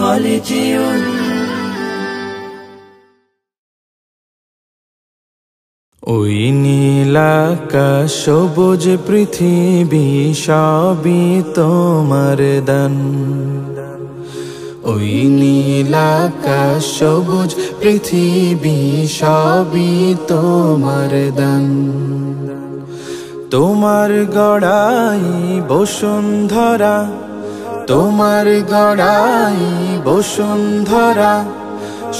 খলিজিউন। ওই নীল আকাশ সবুজ পৃথিবী সবই তোমার দান। ওই নীল আকাশ সবুজ পৃথিবী সবই তোমার দান। তোমার গড়াই বসুন্ধরা, তোমার গড়াই বসুন্ধরা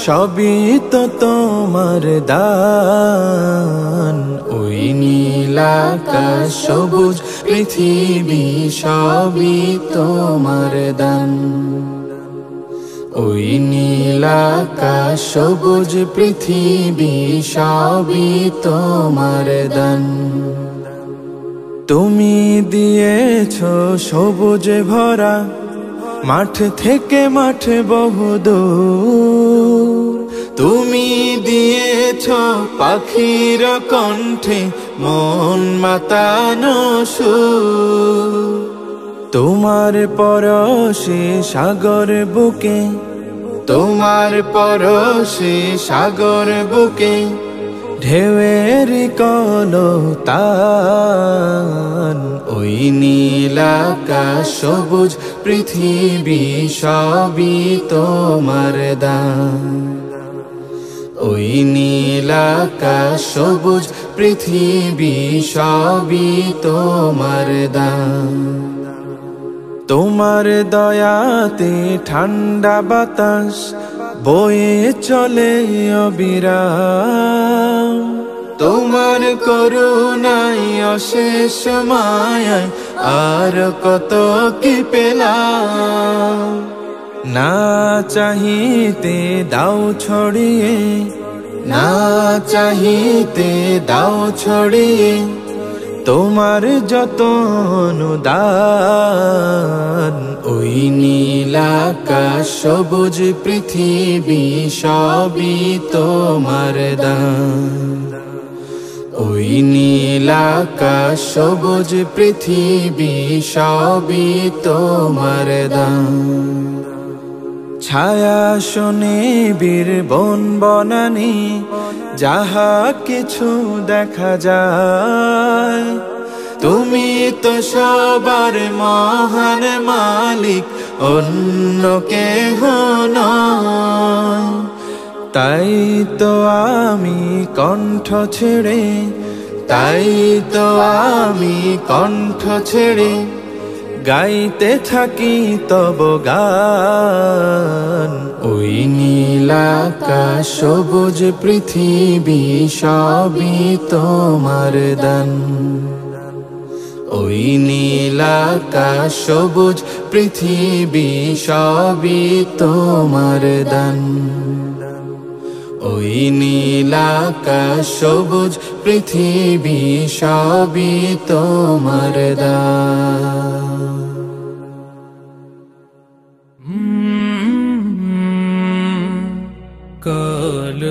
সবই তো তোমার দান। ওই নীল আকাশ সবুজ পৃথিবী সবই তোমার দান। ওই নীল আকাশ সবুজ পৃথিবী সবই তোমার দান। তুমি দিয়েছ সবুজ ভরা মাঠ থেকে মাঠ বহুদূর। তুমি দিয়েছ পাখির কণ্ঠে মন মাতানো সুর। তোমার পরশে সাগর বুকে, তোমার পরশে সাগর বুকে ঢেউয়ের কলতান। ওই নীল আকাশ সবুজ পৃথিবী সবই তোমার দান। ওই নীল আকাশ সবুজ পৃথিবী সবই তোমার দান। তোমার দয়াতে ঠান্ডা বাতাস বয়ে চলে অবিরাম। তোমার করুণায় অশেষ মায়ায় আর কত কি পেলাম। না চাহিতে দাও ছড়িয়ে, না চাহিতে দাও ছড়িয়ে তোমার যত অনুদান। ওই নীল আকাশ সবুজ পৃথিবী সবই তোমার দান। ওই নীল আকাশ সবুজ পৃথিবী সবই তোমার দান। ছায়া শোনে বীর বন বনানি যাহা কিছু দেখা যায়, তুমি তো সবার মহান মালিক, অন্য কেহ নয়। তাই তো আমি কণ্ঠ ছেড়ে, তাই তো আমি কণ্ঠ ছেড়ে গাইতে থাকি তব গান। ওই নীল আকাশ সবুজ পৃথিবী সবই তোমার দান। ওই নীল আকাশ সবুজ পৃথিবী সবই তোমার দান। ওই নীল আকাশ সবুজ পৃথিবী সবই তোমার দান। কাল